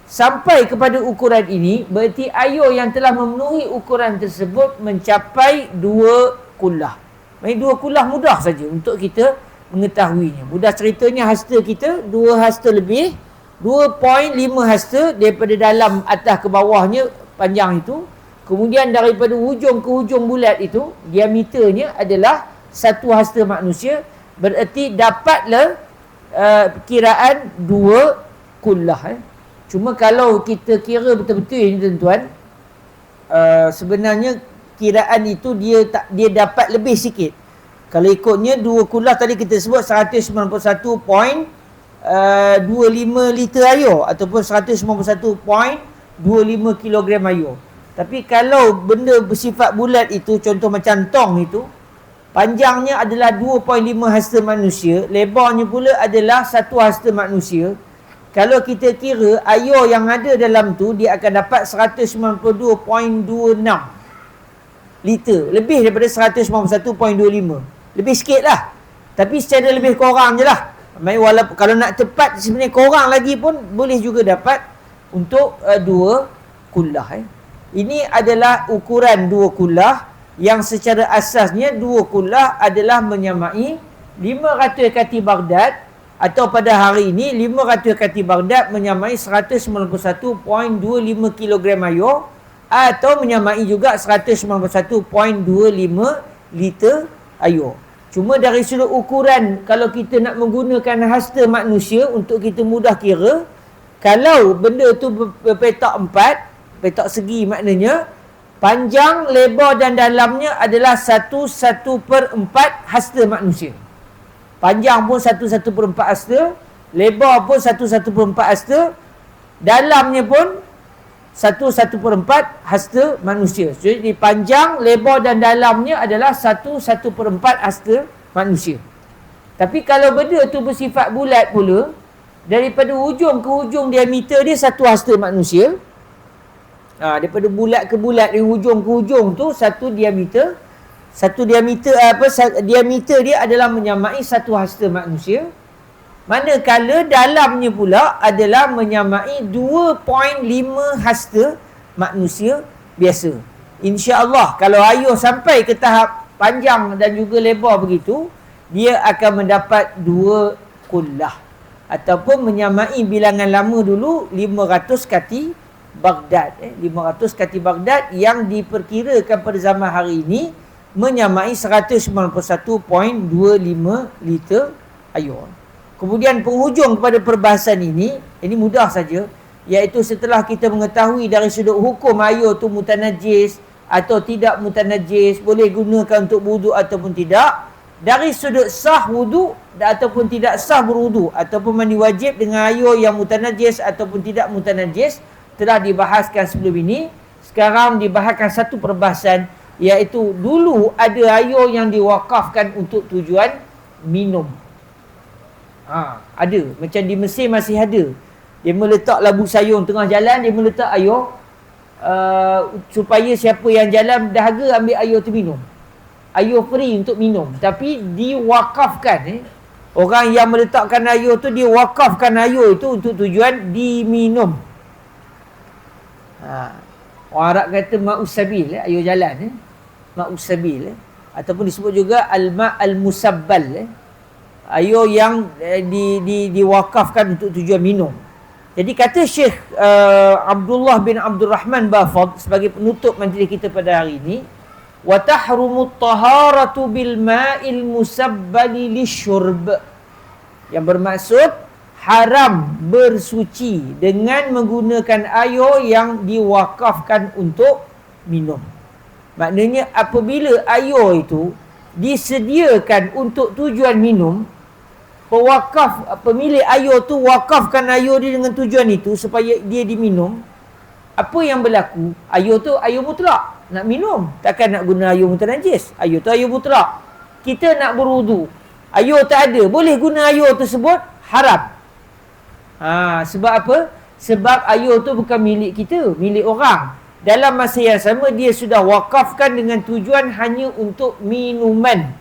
sampai kepada ukuran ini, berarti ayur yang telah memenuhi ukuran tersebut mencapai 2 kullah. Maksudnya 2 kullah mudah saja untuk kita mengetahuinya. Mudah ceritanya hasta kita 2 hasta lebih, 2.5 hasta daripada dalam atas ke bawahnya panjang itu. Kemudian daripada hujung ke hujung bulat itu diameternya adalah 1 hasta manusia. Berarti dapatlah kiraan 2 kullah. Cuma kalau kita kira betul-betul ini tuan-tuan, sebenarnya kiraan itu dia dapat lebih sikit. Kalau ikutnya 2 kullah tadi kita sebut 191.25 liter ayur ataupun 191.25 kilogram ayur. Tapi kalau benda bersifat bulat itu, contoh macam tong itu, panjangnya adalah 2.5 hasta manusia, lebarnya pula adalah 1 hasta manusia. Kalau kita kira ayur yang ada dalam tu, dia akan dapat 192.26 liter. Lebih daripada 191.25. Lebih sikit lah. Tapi secara lebih kurang je lah. Walaupun kalau nak tepat sebenarnya kurang lagi pun boleh juga dapat untuk 2 kullah. Ini adalah ukuran 2 kullah yang secara asasnya 2 kullah adalah menyamai 500 kati Baghdad, atau pada hari ini 500 kati Baghdad menyamai 191.25 kilogram ayur, atau menyamai juga 191.25 liter ayur. Cuma dari sudut ukuran, kalau kita nak menggunakan hasta manusia untuk kita mudah kira, kalau benda tu berpetak 4, petak segi maknanya panjang, lebar dan dalamnya adalah 1/4 hasta manusia. Panjang pun 1/4 hasta, lebar pun 1/4 hasta, dalamnya pun 1/4 hasta manusia. Jadi panjang, lebar dan dalamnya adalah 1/4 hasta manusia. Tapi kalau benda tu bersifat bulat pula, daripada hujung ke hujung diameter dia satu hasta manusia. Daripada bulat ke bulat, dari hujung ke hujung tu satu diameter. Diameter dia adalah menyamai satu hasta manusia. Manakala dalamnya pula adalah menyamai 2.5 hasta manusia biasa. InsyaAllah kalau ayuh sampai ke tahap panjang dan juga lebar begitu, dia akan mendapat 2 kullah, ataupun menyamai bilangan lama dulu 500 kati Baghdad. 500 kati Baghdad yang diperkirakan pada zaman hari ini menyamai 191.25 liter ayuh. Kemudian penghujung kepada perbahasan ini mudah saja, iaitu setelah kita mengetahui dari sudut hukum ayuh tu mutanajis atau tidak mutanajis, boleh gunakan untuk wudu ataupun tidak, dari sudut sah wudu ataupun tidak sah berwudu, ataupun mandi wajib dengan ayuh yang mutanajis ataupun tidak mutanajis, telah dibahaskan sebelum ini. Sekarang dibahaskan satu perbahasan, iaitu dulu ada ayuh yang diwakafkan untuk tujuan minum. Ada. Macam di Mesir masih ada. Dia meletak labu sayur tengah jalan, dia meletak ayuh supaya siapa yang jalan dahaga ambil ayuh tu minum. Ayuh free untuk minum, tapi diwakafkan. Orang yang meletakkan ayuh tu, dia wakafkan ayuh itu untuk tujuan diminum. Orang Arab kata ma'us sabil, ayuh jalan, ma'us sabil, ataupun disebut juga al-ma' al-musabbal, ayuh yang diwakafkan untuk tujuan minum. Jadi kata Syekh Abdullah bin Abdul Rahman Bafad sebagai penutup majlis kita pada hari ini, wa tahrumut taharatu bil ma'il musabbali lisyurb, yang bermaksud haram bersuci dengan menggunakan ayuh yang diwakafkan untuk minum. Maknanya apabila ayuh itu disediakan untuk tujuan minum, pemilik ayuh tu wakafkan ayuh dia dengan tujuan itu supaya dia diminum, apa yang berlaku? Ayuh tu ayuh mutlak, nak minum, takkan nak guna ayuh mutanajis. Ayuh tu ayuh mutlak. Kita nak berwudu, ayuh tak ada, boleh guna ayuh tersebut, haram. Sebab apa? Sebab ayuh tu bukan milik kita, milik orang. Dalam masa yang sama dia sudah wakafkan dengan tujuan hanya untuk minuman.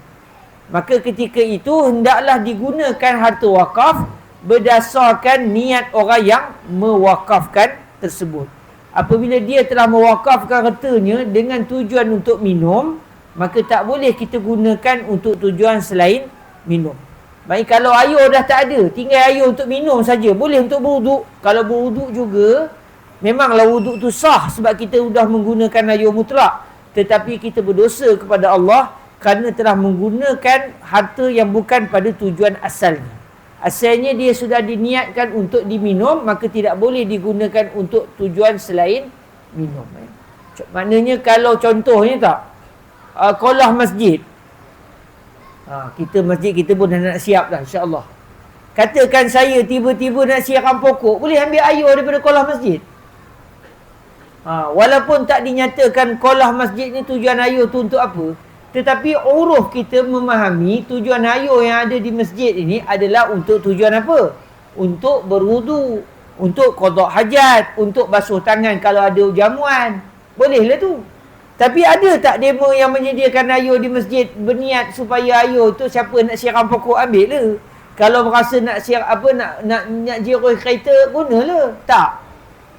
Maka ketika itu hendaklah digunakan harta wakaf berdasarkan niat orang yang mewakafkan tersebut. Apabila dia telah mewakafkan hartanya dengan tujuan untuk minum, maka tak boleh kita gunakan untuk tujuan selain minum. Baik, kalau ayuh dah tak ada, tinggal ayuh untuk minum saja, boleh untuk berwuduk. Kalau berwuduk juga, memanglah wuduk tu sah sebab kita sudah menggunakan ayuh mutlak. Tetapi kita berdosa kepada Allah kerana telah menggunakan harta yang bukan pada tujuan asalnya. Asalnya dia sudah diniatkan untuk diminum, maka tidak boleh digunakan untuk tujuan selain minum. Maknanya kalau contohnya tak, kolah masjid. Kita masjid kita pun dah nak siap dah, insya-Allah. Katakan saya tiba-tiba nak siram pokok, boleh ambil ayuh daripada kolah masjid. Walaupun tak dinyatakan kolah masjid ni tujuan ayuh tu untuk apa, tetapi uruf kita memahami tujuan ayuh yang ada di masjid ini adalah untuk tujuan apa? Untuk berwudu, untuk qada hajat, untuk basuh tangan kalau ada jamuan. Bolehlah tu. Tapi ada tak demo yang menyediakan ayuh di masjid berniat supaya ayuh tu siapa nak siram pokok ambil lah. Kalau berasa nak siram nak jirui kereta, gunalah. Tak.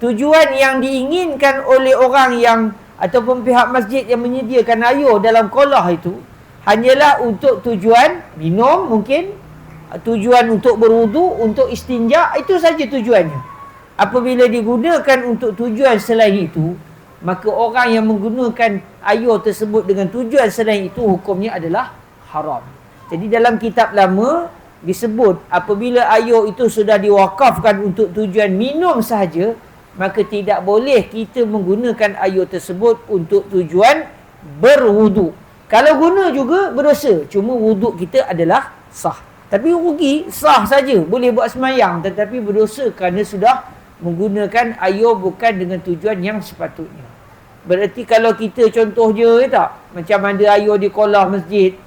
Tujuan yang diinginkan oleh orang yang ataupun pihak masjid yang menyediakan ayuh dalam kolah itu hanyalah untuk tujuan minum, mungkin tujuan untuk berwudu, untuk istinja, itu saja tujuannya. Apabila digunakan untuk tujuan selain itu, maka orang yang menggunakan ayuh tersebut dengan tujuan selain itu, hukumnya adalah haram. Jadi dalam kitab lama disebut apabila ayuh itu sudah diwakafkan untuk tujuan minum sahaja, maka tidak boleh kita menggunakan ayuh tersebut untuk tujuan berwuduk. Kalau guna juga berdosa, cuma wuduk kita adalah sah. Tapi rugi, sah saja, boleh buat semayang, tetapi berdosa kerana sudah menggunakan ayuh bukan dengan tujuan yang sepatutnya. Berarti kalau kita contoh je tak, macam ada ayuh di kolah masjid,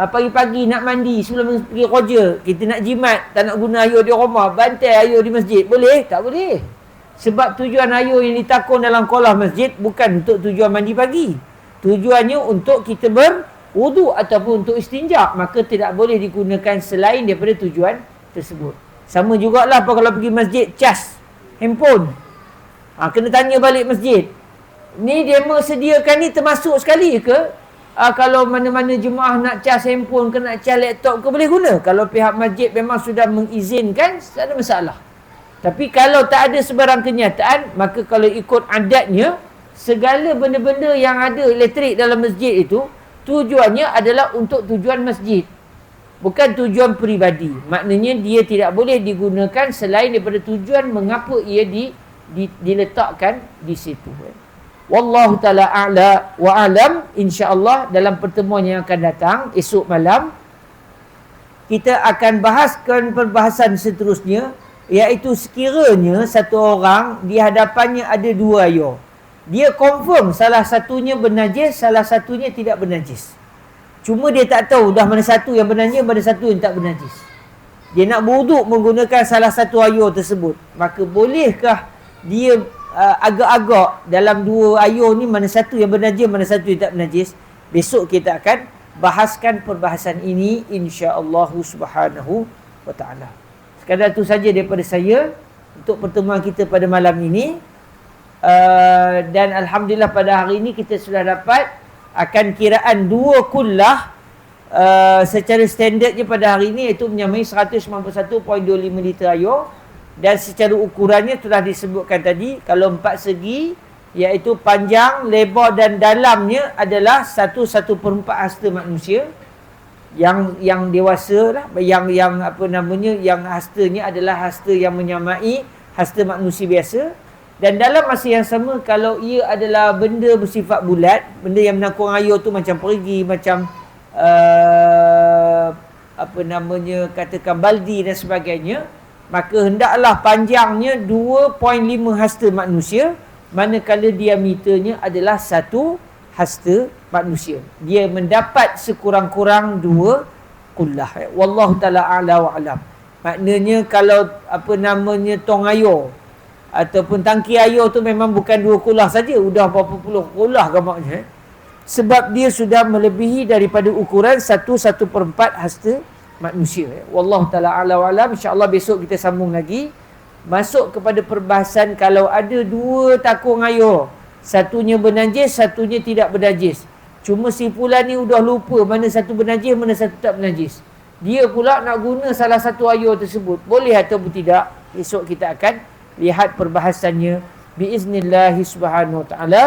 pagi-pagi nak mandi sebelum pergi kerja, kita nak jimat, tak nak guna air di rumah, bantai air di masjid, boleh? Tak boleh. Sebab tujuan air yang ditakun dalam kolam masjid bukan untuk tujuan mandi pagi. Tujuannya untuk kita berwudu ataupun untuk istinja, maka tidak boleh digunakan selain daripada tujuan tersebut. Sama jugalah kalau pergi masjid cas handphone. Kena tanya balik masjid. Ni dia sediakan ni termasuk sekali ke? Kalau mana-mana jemaah nak cas handphone ke nak cas laptop ke boleh guna. Kalau pihak masjid memang sudah mengizinkan, tak ada masalah. Tapi kalau tak ada sebarang kenyataan, maka kalau ikut adatnya, segala benda-benda yang ada elektrik dalam masjid itu, tujuannya adalah untuk tujuan masjid. Bukan tujuan peribadi. Maknanya dia tidak boleh digunakan selain daripada tujuan mengapa ia diletakkan di situ. Wallahu ta'ala a'la wa alam. InsyaAllah dalam pertemuan yang akan datang esok malam, kita akan bahaskan perbahasan seterusnya, iaitu sekiranya satu orang di hadapannya ada dua air, dia confirm salah satunya bernajis, salah satunya tidak bernajis. Cuma dia tak tahu dah mana satu yang bernajis, mana satu yang tak bernajis. Dia nak berwuduk menggunakan salah satu air tersebut. Maka bolehkah dia agak-agak dalam dua air ni mana satu yang bernajis, mana satu yang tak bernajis? Besok kita akan bahaskan perbahasan ini insya-Allah subhanahu wa ta'ala. Sekadar itu saja daripada saya untuk pertemuan kita pada malam ini. Dan Alhamdulillah pada hari ini kita sudah dapat akan kiraan dua kullah secara standardnya pada hari ini, iaitu menyamai 191.25 liter air. Dan secara ukurannya telah disebutkan tadi, kalau 4 segi, iaitu panjang, lebar dan dalamnya adalah 1/4 hasta manusia. Yang dewasa lah, yang yang hastanya adalah hasta yang menyamai hasta manusia biasa. Dan dalam masa yang sama, kalau ia adalah benda bersifat bulat, benda yang menangkung air tu macam perigi, macam katakan baldi dan sebagainya, maka hendaklah panjangnya 2.5 hasta manusia, manakala diameternya adalah 1 hasta manusia. Dia mendapat sekurang-kurang 2 kullah. Wallahu ta'ala a'la wa alam. Maknanya kalau tong air ataupun tangki air tu memang bukan 2 kullah saja, sudah berapa puluh kullah gamaknya. Sebab dia sudah melebihi daripada ukuran 1/4 hasta manusia. Wallahu ta'ala a'la wa alam. InsyaAllah besok kita sambung lagi. Masuk kepada perbahasan kalau ada 2 takung air, satunya bernajis, satunya tidak bernajis. Cuma si fulan ni sudah lupa mana satu bernajis, mana satu tak bernajis. Dia pula nak guna salah satu air tersebut. Boleh ataupun tidak? Esok kita akan lihat perbahasannya biiznillahi subhanahu wa ta'ala.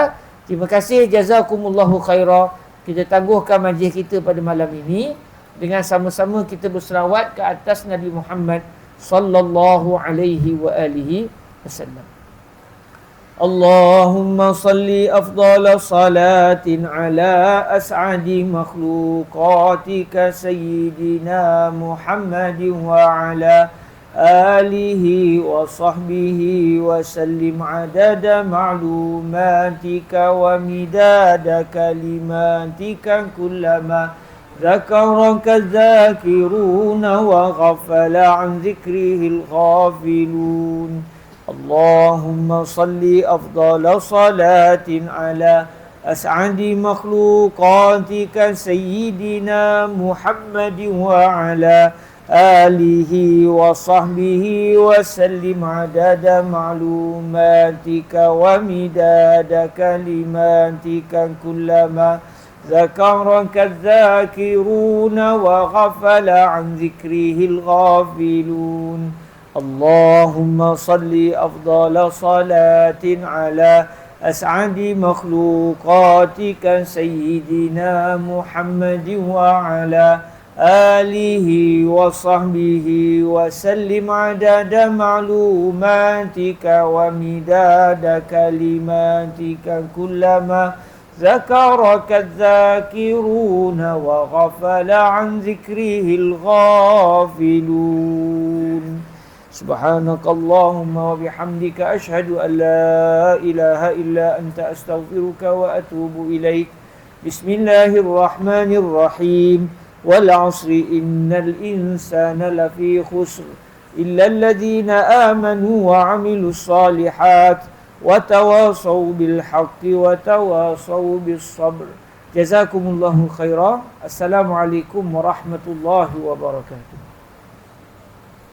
Terima kasih, jazakumullahu khairah. Kita tangguhkan majlis kita pada malam ini dengan sama-sama kita berselawat ke atas Nabi Muhammad sallallahu alaihi wa alihi wasallam. Allahumma salli afdala salatin ala as'adi makhluqatika sayyidina Muhammadin wa ala alihi wa sahbihi wa sallim adada ma'lumatika wa midada kalimatika kullama ذكرك الذاكرون وغفل عن ذكره الغافلون. اللهم صل أفضل صلاة على أسعد مخلوقاتك سيدنا محمد وعلى آله وصحبه وسلم عدد معلوماتك ومداد كلماتك كلما ذكرك الذاكرون وغفل عن ذكره الغافلون. اللهم صل أفضل صلاة على أسعد مخلوقاتك سيدنا محمد وعلى آله وصحبه وسلم عدد معلوماتك ومداد كلماتك كلما ذكرك الذاكرون وغفل عن ذكره الغافلون. سبحانك اللهم وبحمدك أشهد أن لا إله إلا أنت أستغفرك وأتوب إليك. بسم الله الرحمن الرحيم. wal 'asri innal insana lafi khusr illa alladhina amanu wa 'amilus solihat wa tawasaw bil haqqi wa tawasaw bis sabr. Jazakumullahu khairan. Assalamualaikum warahmatullahi wabarakatuh.